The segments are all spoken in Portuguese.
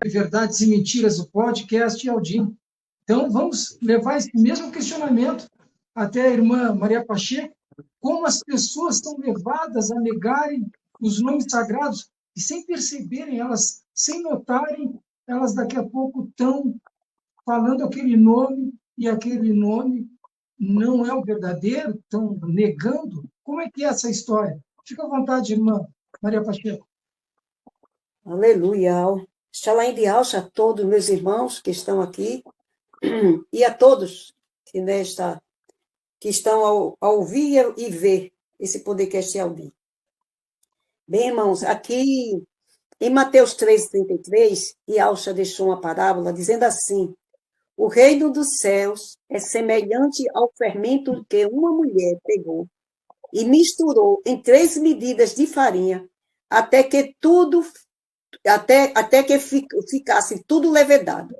Verdades e Mentiras, o podcast Aldim. Então, vamos levar esse mesmo questionamento até a irmã Maria Pacheco, como as pessoas estão levadas a negarem os nomes sagrados e sem perceberem, elas, sem notarem, elas daqui a pouco estão falando aquele nome e aquele nome não é o verdadeiro, estão negando. Como é que é essa história? Fica à vontade, irmã Maria Pacheco. Aleluia. Shalom de alça a todos meus irmãos que estão aqui e a todos que estão a ouvir e ver esse podcast Aldim. Bem, irmãos, aqui em Mateus 3,33, Yahshua deixou uma parábola dizendo assim: o reino dos céus é semelhante ao fermento que uma mulher pegou e misturou em 3 medidas de farinha até que ficasse tudo levedado.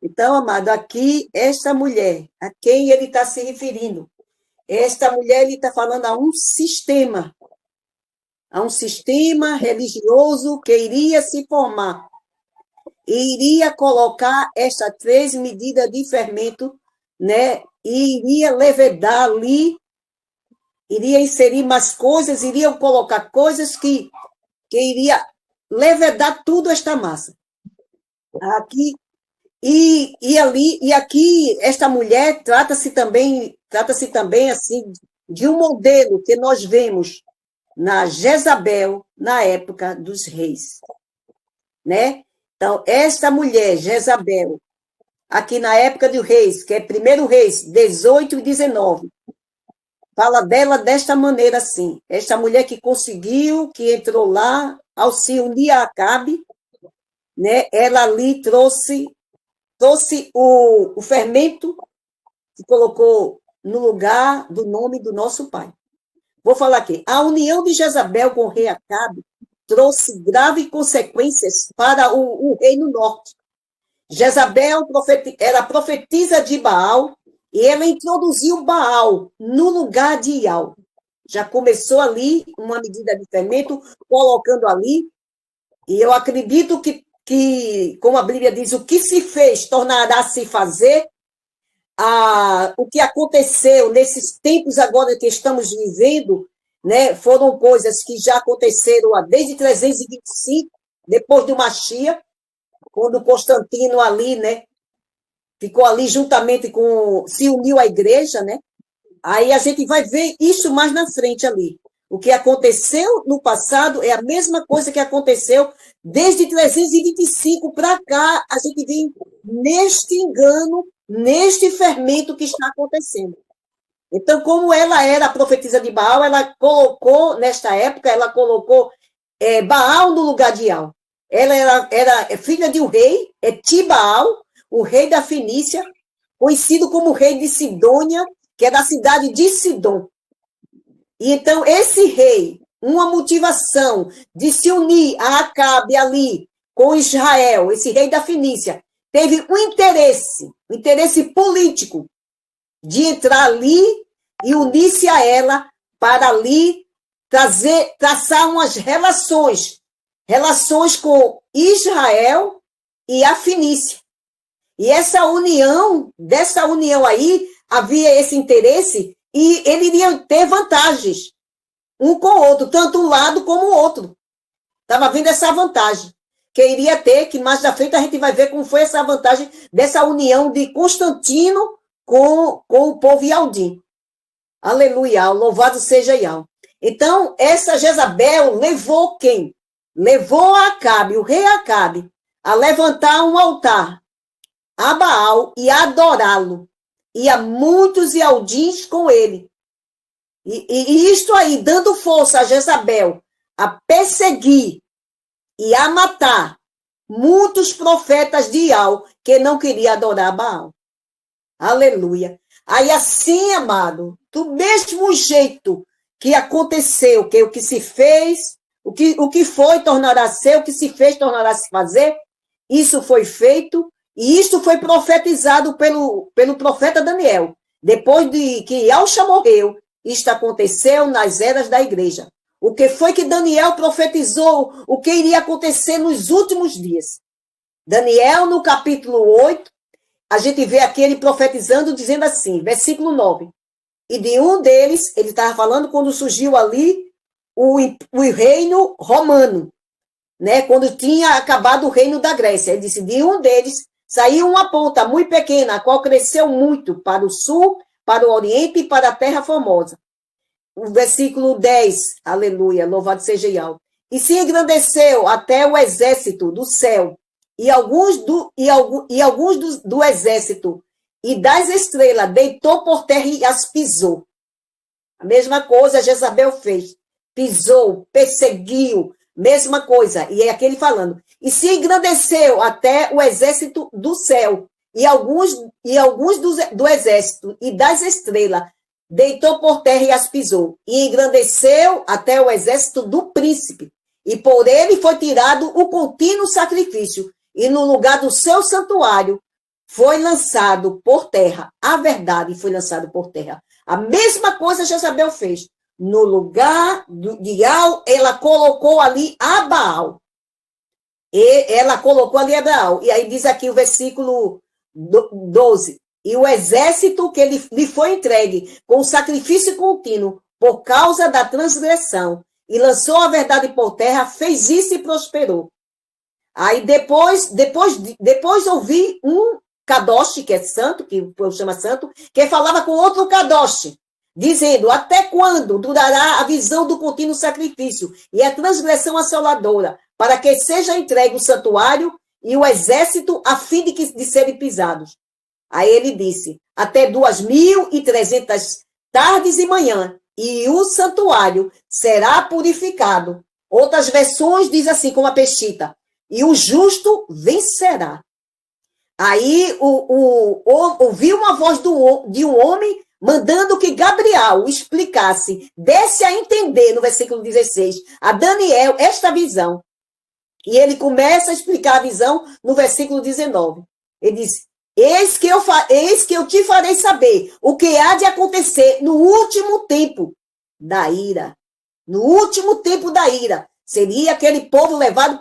Então, amado, aqui, esta mulher, a quem ele está se referindo, esta mulher, ele está falando a um sistema religioso que iria se formar e iria colocar estas 3 medidas de fermento, né, e iria levedar ali, iria inserir mais coisas, iria colocar coisas que iria levedar tudo esta massa. Aqui e aqui esta mulher trata-se também assim de um modelo que nós vemos na Jezabel na época dos reis, né? Então esta mulher Jezabel aqui na época dos reis, que é 1 Reis 18 e 19, fala dela desta maneira assim: esta mulher que conseguiu, que entrou lá ao se unir a Acabe, né? Ela ali trouxe o fermento que colocou no lugar do nome do nosso pai. Vou falar aqui. A união de Jezabel com o rei Acabe trouxe graves consequências para o reino norte. Jezabel era profetisa de Baal e ela introduziu Baal no lugar de Ial. Já começou ali uma medida de fermento, colocando ali, e eu acredito que, como a Bíblia diz, o que se fez tornará a se fazer. O que aconteceu nesses tempos agora que estamos vivendo, né, foram coisas que já aconteceram desde 325, depois do Machia, quando Constantino ali, né, ficou ali juntamente se uniu à igreja, né? Aí a gente vai ver isso mais na frente ali. O que aconteceu no passado é a mesma coisa que aconteceu desde 325 para cá. A gente vem neste engano, neste fermento que está acontecendo. Então, como ela era a profetisa de Baal, ela colocou, nesta época, Baal no lugar de Ial. Ela era filha de um rei, Tibaal, o rei da Fenícia, conhecido como rei de Sidônia, que é da cidade de Sidom. E então, esse rei, uma motivação de se unir a Acabe ali com Israel, esse rei da Fenícia, teve um interesse político de entrar ali e unir-se a ela para ali traçar umas relações com Israel e a Fenícia. E dessa união aí, havia esse interesse e ele iria ter vantagens um com o outro, tanto um lado como o outro. Estava vendo essa vantagem que iria ter, que mais da frente a gente vai ver como foi essa vantagem dessa união de Constantino com o povo Ialdim. Aleluia, louvado seja Ial. Então, essa Jezabel levou quem? Levou Acabe, o rei Acabe, a levantar um altar a Baal e a adorá-lo. E a muitos Ialdins com ele. E isto aí, dando força a Jezabel a perseguir e a matar muitos profetas de Ial que não queriam adorar Baal. Aleluia. Aí assim, amado, do mesmo jeito que aconteceu, que o que se fez, o que foi tornará a ser, o que se fez tornará a se fazer, isso foi feito e isso foi profetizado pelo profeta Daniel. Depois de que Yahshua morreu, isto aconteceu nas eras da igreja. O que foi que Daniel profetizou, o que iria acontecer nos últimos dias. Daniel, no capítulo 8, a gente vê aqui ele profetizando, dizendo assim, versículo 9. E de um deles, ele estava falando quando surgiu ali o reino romano, né? Quando tinha acabado o reino da Grécia. Ele disse, de um deles saiu uma ponta muito pequena, a qual cresceu muito para o sul, para o oriente e para a terra formosa. O versículo 10, aleluia, louvado seja Yahweh. E se engrandeceu até o exército do céu, e alguns do exército e das estrelas deitou por terra e as pisou. A mesma coisa Jezabel fez. Pisou, perseguiu, mesma coisa. E é aquele falando. E se engrandeceu até o exército do céu, e alguns do exército e das estrelas deitou por terra e as pisou. E engrandeceu até o exército do príncipe. E por ele foi tirado o contínuo sacrifício. E no lugar do seu santuário foi lançado por terra. A verdade foi lançada por terra. A mesma coisa Jezabel fez. No lugar de Baal, ela colocou ali a Baal. E ela colocou ali a Baal. E aí diz aqui o versículo 12. E o exército que lhe foi entregue com o sacrifício contínuo por causa da transgressão e lançou a verdade por terra, fez isso e prosperou. Aí depois ouvi um Kadosh, que é santo, que o povo chama santo, que falava com outro Kadosh, dizendo, até quando durará a visão do contínuo sacrifício e a transgressão assoladora, para que seja entregue o santuário e o exército a fim de serem pisados. Aí ele disse, até 2.300 tardes e manhã, e o santuário será purificado. Outras versões diz assim, como a Peshita, e o justo vencerá. Aí ouviu uma voz de um homem mandando que Gabriel explicasse, desse a entender, no versículo 16, a Daniel esta visão. E ele começa a explicar a visão no versículo 19. Ele diz, eis que eu te farei saber o que há de acontecer no último tempo da ira. No último tempo da ira. Seria aquele povo levado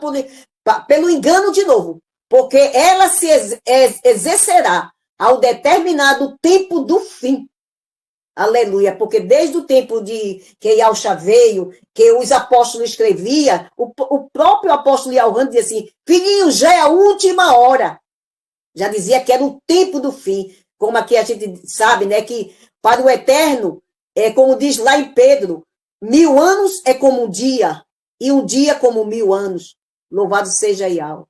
pelo engano de novo, porque ela se exercerá ao determinado tempo do fim. Aleluia, porque desde o tempo de que Yahshua veio, que os apóstolos escreviam, o próprio apóstolo Yohanan dizia assim, filhinho, já é a última hora. Já dizia que era o tempo do fim, como aqui a gente sabe, né, que para o eterno, como diz lá em Pedro, 1000 anos é como um dia, e um dia como 1000 anos. Louvado seja Yahweh.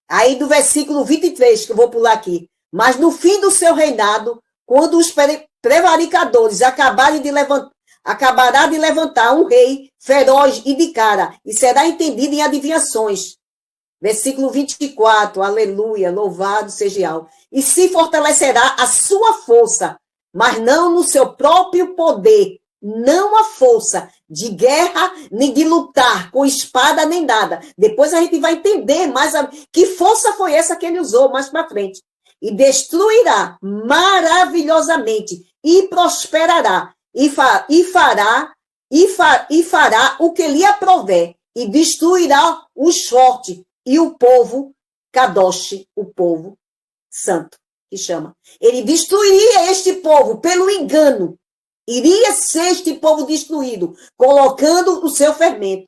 Aí do versículo 23, que eu vou pular aqui. Mas no fim do seu reinado, quando os prevaricadores acabará de levantar um rei feroz e de cara, e será entendido em adivinhações. Versículo 24, aleluia, louvado seja Yahweh. E se fortalecerá a sua força, mas não no seu próprio poder, não a força de guerra, nem de lutar com espada, nem nada. Depois a gente vai entender mais que força foi essa que ele usou mais para frente. E destruirá maravilhosamente, e prosperará, e fará o que lhe aprouver, e destruirá os fortes, e o povo Kadosh, o povo santo, que chama. Ele destruiria este povo pelo engano. Iria ser este povo destruído, colocando o seu fermento.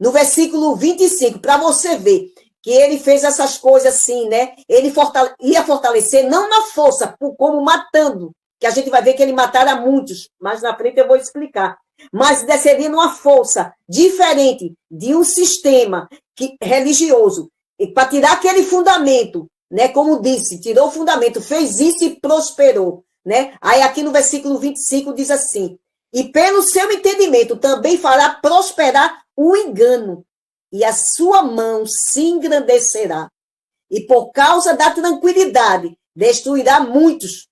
No versículo 25, para você ver que ele fez essas coisas assim, né? Ele ia fortalecer, não na força, como matando, que a gente vai ver que ele matara muitos, mas na frente eu vou explicar. Mas seria numa força diferente de um sistema religioso, para tirar aquele fundamento, né? Como disse, tirou o fundamento, fez isso e prosperou. Né? Aí aqui no versículo 25 diz assim, e pelo seu entendimento também fará prosperar o engano, e a sua mão se engrandecerá, e por causa da tranquilidade destruirá muitos.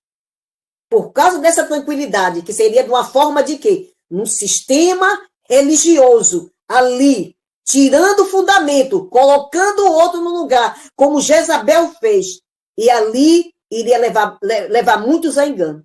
Por causa dessa tranquilidade, que seria de uma forma de quê? Num sistema religioso, ali, tirando o fundamento, colocando o outro no lugar, como Jezabel fez, e ali iria levar muitos a engano.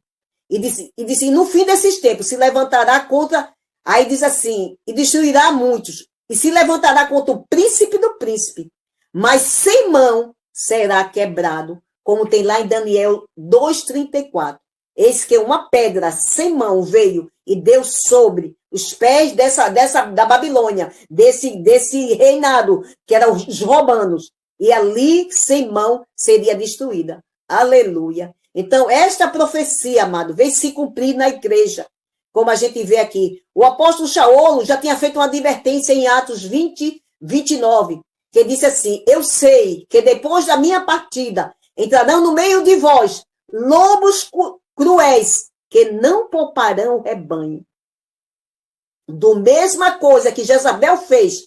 E disse, no fim desses tempos, se levantará contra, aí diz assim, e destruirá muitos, e se levantará contra o príncipe do príncipe, mas sem mão será quebrado, como tem lá em Daniel 2:34. Eis que uma pedra sem mão veio e deu sobre os pés da Babilônia, desse reinado, que eram os romanos, e ali, sem mão, seria destruída. Aleluia. Então, esta profecia, amado, veio se cumprir na igreja, como a gente vê aqui. O apóstolo Saulo já tinha feito uma advertência em Atos 20:29, que disse assim: eu sei que depois da minha partida entrarão no meio de vós lobos cruéis, que não pouparão o rebanho. Do mesma coisa que Jezabel fez,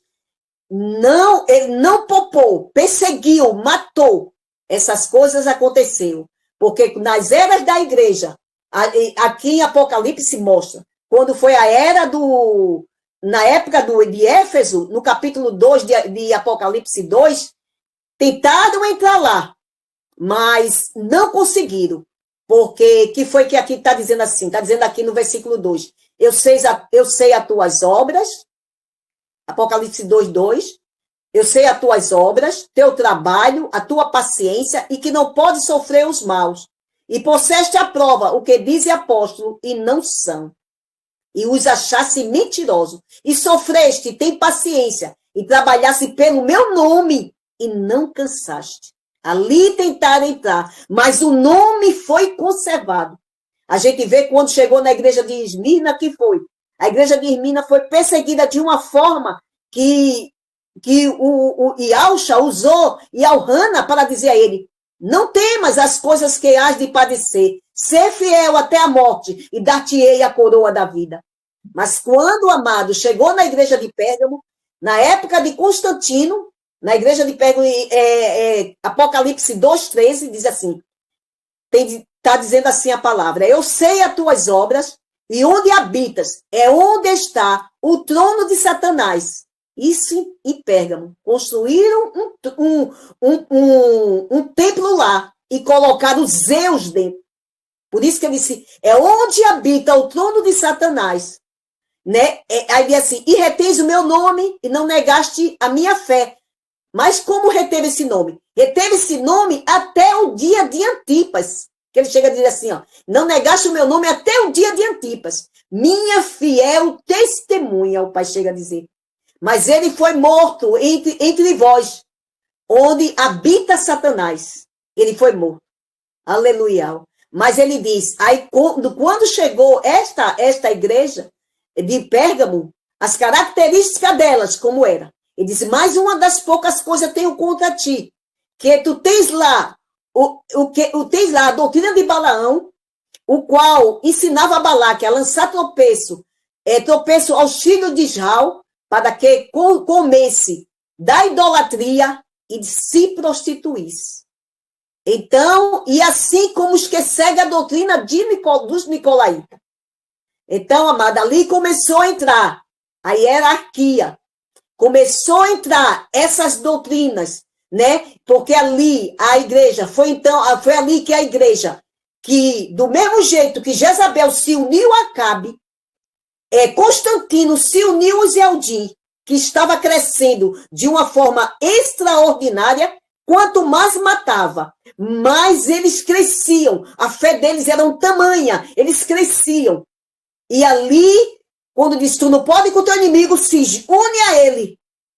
ele não poupou, perseguiu, matou. Essas coisas aconteceram. Porque nas eras da igreja, aqui em Apocalipse mostra, quando foi a era na época de Éfeso, no capítulo 2 de Apocalipse 2, tentaram entrar lá, mas não conseguiram. Porque, que foi que aqui está dizendo assim? Está dizendo aqui no versículo 2. Eu sei as tuas obras, Apocalipse 2:2. Eu sei as tuas obras, teu trabalho, a tua paciência, e que não pode sofrer os maus. E puseste à prova o que dizem apóstolo, e não são. E os achaste mentirosos. E sofreste, tem paciência, e trabalhaste pelo meu nome, e não cansaste. Ali tentaram entrar, mas o nome foi conservado. A gente vê quando chegou na igreja de Esmirna, que foi. A igreja de Esmirna foi perseguida de uma forma que o Yahusha usou Yalhana para dizer a ele: não temas as coisas que hás de padecer, ser fiel até a morte, e dar-te-ei a coroa da vida. Mas quando o amado chegou na igreja de Pérgamo, na época de Constantino, na igreja de Pérgamo, Apocalipse 2:13, diz assim, está dizendo assim a palavra: eu sei as tuas obras, e onde habitas é onde está o trono de Satanás. Isso em Pérgamo. Construíram um templo lá e colocaram Zeus dentro. Por isso que ele disse, é onde habita o trono de Satanás. Né? Aí diz assim, e retens o meu nome e não negaste a minha fé. Mas como reteve esse nome? Reteve esse nome até o dia de Antipas. Que ele chega a dizer assim, ó, não negaste o meu nome até o dia de Antipas. Minha fiel testemunha, o pai chega a dizer. Mas ele foi morto entre vós, onde habita Satanás. Ele foi morto. Aleluia. Mas ele diz, aí quando chegou esta igreja de Pérgamo, as características delas, como era? Ele disse, mais uma das poucas coisas tenho contra ti, que tu tens lá, tens lá a doutrina de Balaão, o qual ensinava a Balaque a lançar tropeço aos filhos de Israel, para que comesse da idolatria e se prostituísse. Então, e assim como os que seguem a doutrina dos nicolaítas. Então, amada, ali começou a entrar a hierarquia, começou a entrar essas doutrinas, né? Porque ali a igreja, foi ali que a igreja, que do mesmo jeito que Jezabel se uniu a Acabe, Constantino se uniu a Zeldin, que estava crescendo de uma forma extraordinária. Quanto mais matava, mais eles cresciam. A fé deles era tamanha, eles cresciam. E ali, quando diz, tu não pode com o teu inimigo, se une a ele.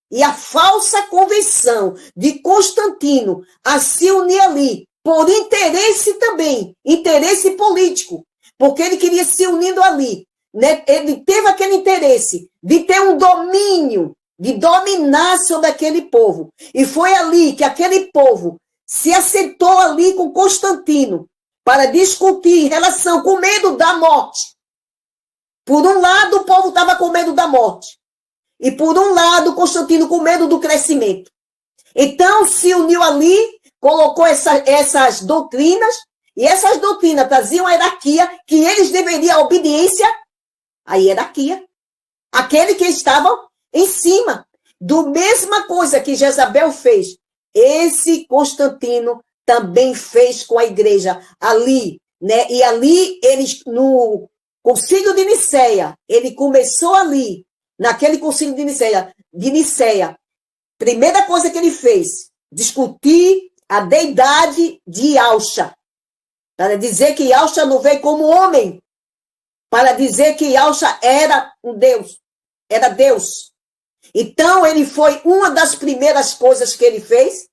E a falsa convenção de Constantino a se unir ali, por interesse também, interesse político, porque ele queria se unindo ali. Né? Ele teve aquele interesse de ter um domínio, de dominar sobre aquele povo. E foi ali que aquele povo se assentou ali com Constantino para discutir em relação com medo da morte. Por um lado, o povo estava com medo da morte. E por um lado, Constantino com medo do crescimento. Então, se uniu ali, colocou essas doutrinas, e essas doutrinas traziam a hierarquia, que eles deveriam obediência a hierarquia. Aquele que estava em cima. Do mesma coisa que Jezabel fez, esse Constantino também fez com a igreja ali, né? E ali, eles, no Concílio de Nicéia, ele começou ali, naquele Concílio de Nicéia, primeira coisa que ele fez, discutir a deidade de Yahusha, para dizer que Yahusha não veio como homem, para dizer que Yahusha era um Deus, era Deus. Então, ele foi uma das primeiras coisas que ele fez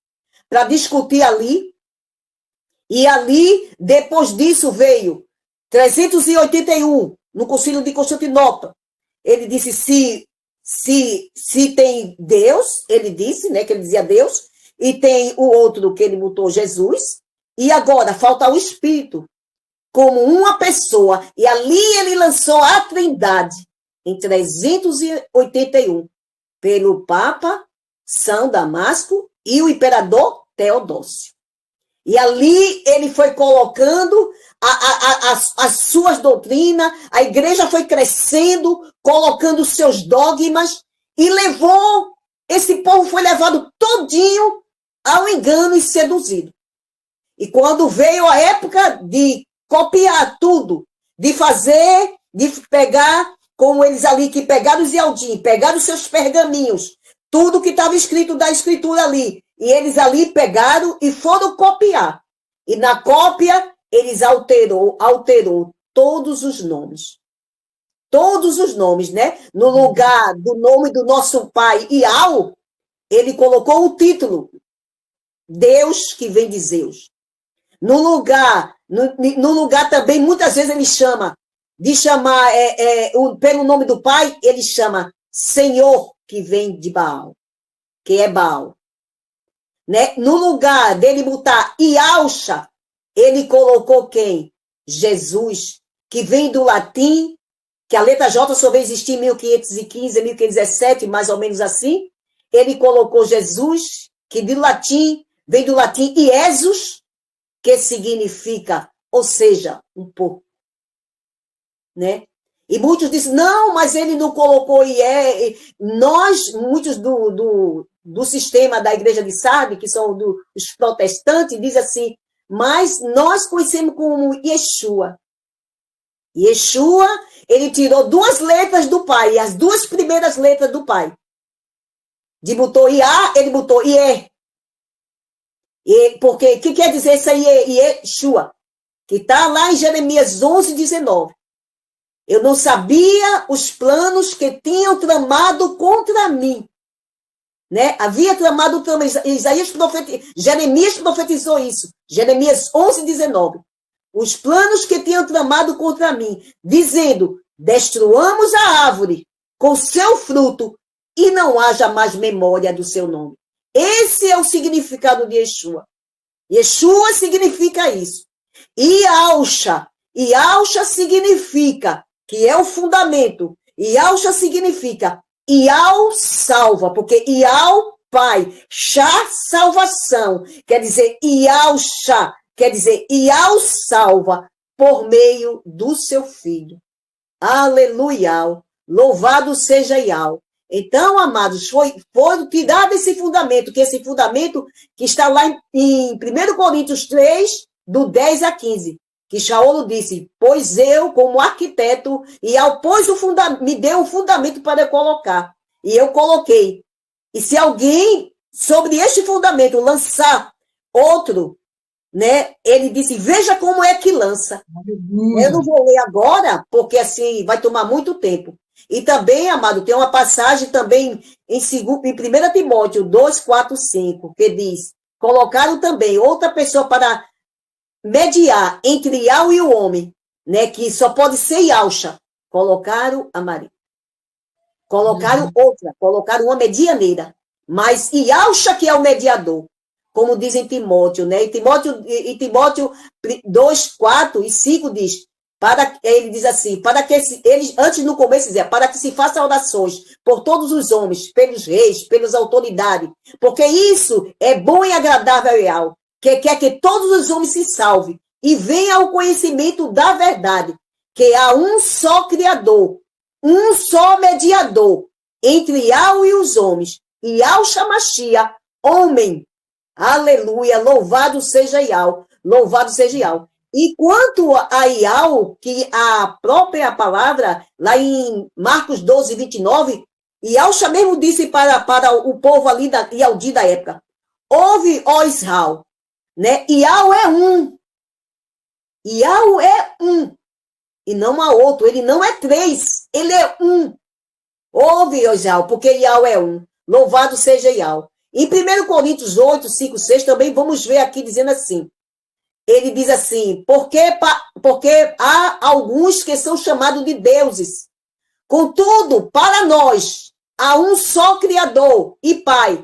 para discutir ali. E ali, depois disso, veio 381, no Concílio de Constantinopla. Ele disse, se tem Deus, ele disse, né, que ele dizia Deus, e tem o outro que ele botou Jesus, e agora falta o Espírito, como uma pessoa. E ali ele lançou a Trindade, em 381, pelo Papa São Damasco e o Imperador Teodósio. E ali ele foi colocando as suas doutrinas, a igreja foi crescendo, colocando seus dogmas, e levou, esse povo foi levado todinho ao engano e seduzido. E quando veio a época de copiar tudo, de fazer, de pegar, como eles ali que pegaram os Yaldim, pegaram os seus pergaminhos, tudo que estava escrito da escritura ali, e eles ali pegaram e foram copiar. E na cópia, eles alterou todos os nomes. Todos os nomes, né? No lugar do nome do nosso pai, Iau, ele colocou o título, Deus que vem de Zeus. No lugar também, muitas vezes ele chama, pelo nome do pai, ele chama Senhor que vem de Baal, que é Baal. Né? No lugar dele botar Yahusha, ele colocou quem? Jesus, que vem do latim, que a letra J só veio existir em 1515, 1517, mais ou menos assim. Ele colocou Jesus, que vem do latim Iesus, que significa, ou seja, um porco. Né? E muitos dizem, não, mas ele não colocou muitos do sistema da igreja de Sardes, que são os protestantes, dizem assim, mas nós conhecemos como Yeshua. Yeshua, ele tirou 2 letras do pai, as 2 primeiras letras do pai. De botou Iá, ele botou Ié. Porque, o que quer dizer isso aí, Yeshua? Que está lá em Jeremias 11, 19. Eu não sabia os planos que tinham tramado contra mim. Né? Havia tramado, Jeremias profetizou isso. Jeremias 11, 19. Os planos que tinham tramado contra mim, dizendo, destruamos a árvore com seu fruto e não haja mais memória do seu nome. Esse é o significado de Yeshua. Yeshua significa isso. Yahusha significa que é o fundamento. Yahusha significa Iau salva, porque Iau, pai, Shá, salvação. Quer dizer, Yahusha, quer dizer, Iau salva por meio do seu filho. Aleluia. Louvado seja Iau. Então, amados, foi tirado esse fundamento, que está lá em 1 Coríntios 3, do 10 a 15. Que Shaolo disse, pois eu, como arquiteto, me deu um fundamento para eu colocar. E eu coloquei. E se alguém, sobre este fundamento, lançar outro, né, ele disse, veja como é que lança. Eu não vou ler agora, porque assim vai tomar muito tempo. E também, amado, tem uma passagem também em 1 Timóteo 2, 4, 5, que diz, colocaram também outra pessoa para mediar entre Iau e o homem, né, que só pode ser Yahusha. Colocaram a Maria. Colocaram outra, colocaram uma medianeira. Mas Yahusha que é o mediador, como diz em Timóteo, né? E Timóteo 2, 4 e 5 diz, ele diz assim, ele antes no começo dizia, para que se faça orações por todos os homens, pelos reis, pelas autoridades, porque isso é bom e agradável ao Iau, que quer que todos os homens se salvem e venham ao conhecimento da verdade, que há um só Criador, um só mediador entre Iau e os homens, Yahusha Mashiach, homem. Aleluia, louvado seja Iau, louvado seja Iau. E quanto a Iau, que a própria palavra, lá em Marcos 12, 29, Yahusha mesmo disse para o povo ali Yaldi da época, ouve, ó Israel, né? Iau é um. Iau é um. E não há outro. Ele não é três. Ele é um. Ouve, Iau, porque Iau é um. Louvado seja Iau. Em 1 Coríntios 8, 5, 6, também vamos ver aqui dizendo assim. Ele diz assim, porque há alguns que são chamados de deuses. Contudo, para nós, há um só Criador e Pai,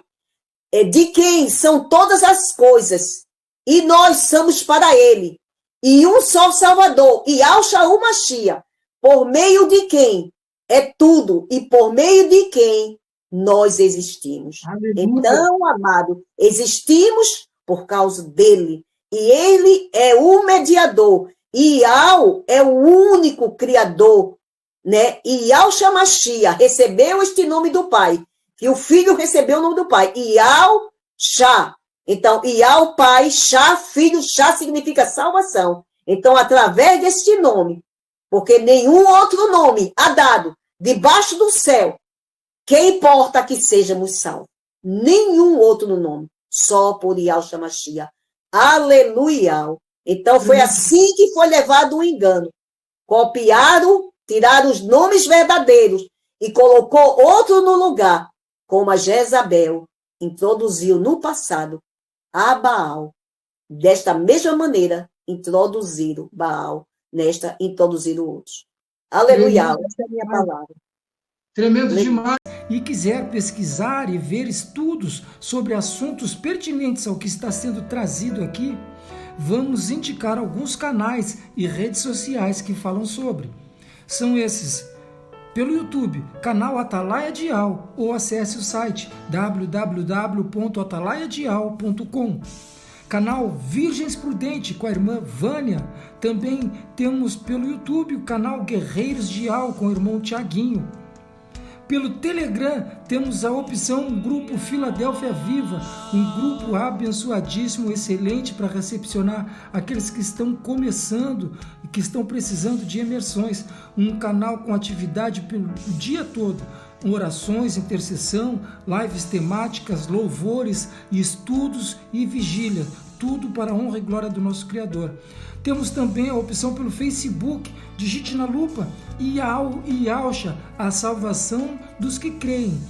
de quem são todas as coisas, e nós somos para Ele. E um só Salvador, Yahshua Mashiach, por meio de quem é tudo, e por meio de quem nós existimos. Aleluia. Então, amado, existimos por causa dele. E ele é o mediador. E Yahweh é o único criador, né? E Yahshua Mashiach recebeu este nome do Pai. E o Filho recebeu o nome do Pai. Yahshua. Então, Yahweh, Pai, Shá, Filho, Shá significa salvação. Então, através deste nome, porque nenhum outro nome há dado debaixo do céu, que importa que sejamos salvos. Nenhum outro nome, só por Yahshua Mashiach. Aleluia. Então, foi assim que foi levado o engano. Copiaram, tiraram os nomes verdadeiros e colocou outro no lugar, como a Jezabel introduziu no passado a Baal. Desta mesma maneira, introduziram Baal, introduziram outros. Aleluia. Essa é a minha palavra. Tremendo demais. E quiser pesquisar e ver estudos sobre assuntos pertinentes ao que está sendo trazido aqui, vamos indicar alguns canais e redes sociais que falam sobre. São esses: pelo YouTube, canal Atalaia Dial, ou acesse o site www.atalaiadial.com. Canal Virgens Prudente com a irmã Vânia. Também temos pelo YouTube o canal Guerreiros Dial com o irmão Tiaguinho. Pelo Telegram, temos a opção Grupo Filadélfia Viva, um grupo abençoadíssimo, excelente para recepcionar aqueles que estão começando e que estão precisando de imersões. Um canal com atividade pelo dia todo, orações, intercessão, lives temáticas, louvores, estudos e vigília. Tudo para a honra e glória do nosso Criador. Temos também a opção pelo Facebook, digite na lupa Yahshua, a salvação dos que creem.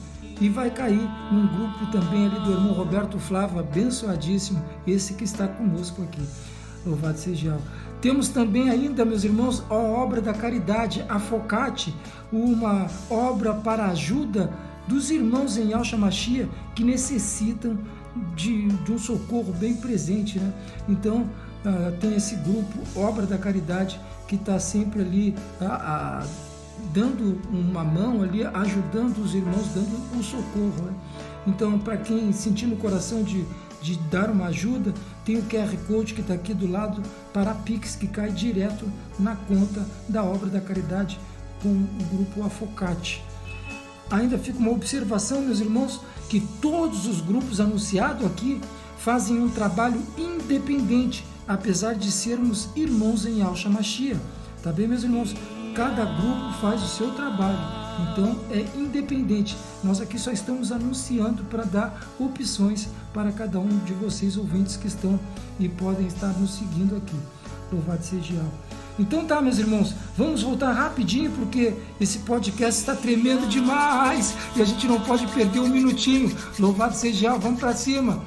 E vai cair num grupo também ali do irmão Roberto Flávio, abençoadíssimo, esse que está conosco aqui. Louvado seja Yahweh. Temos também ainda, meus irmãos, a obra da caridade, a Focate, uma obra para a ajuda dos irmãos em Yahshua Mashiach que necessitam de um socorro bem presente, né? Então, tem esse grupo, Obra da Caridade, que está sempre ali dando uma mão ali, ajudando os irmãos, dando um socorro, né? Então, para quem sentir no coração de dar uma ajuda, tem o QR Code que está aqui do lado para a Pix, que cai direto na conta da Obra da Caridade com o grupo Afocate. Ainda fica uma observação, meus irmãos, que todos os grupos anunciados aqui fazem um trabalho independente, apesar de sermos irmãos em Yahshua Mashiach. Tá bem, meus irmãos? Cada grupo faz o seu trabalho, então é independente. Nós aqui só estamos anunciando para dar opções para cada um de vocês, ouvintes que estão e podem estar nos seguindo aqui. Louvado seja Yahweh. Então tá, meus irmãos, vamos voltar rapidinho, porque esse podcast está tremendo demais e a gente não pode perder um minutinho. Louvado seja Yahweh, vamos para cima.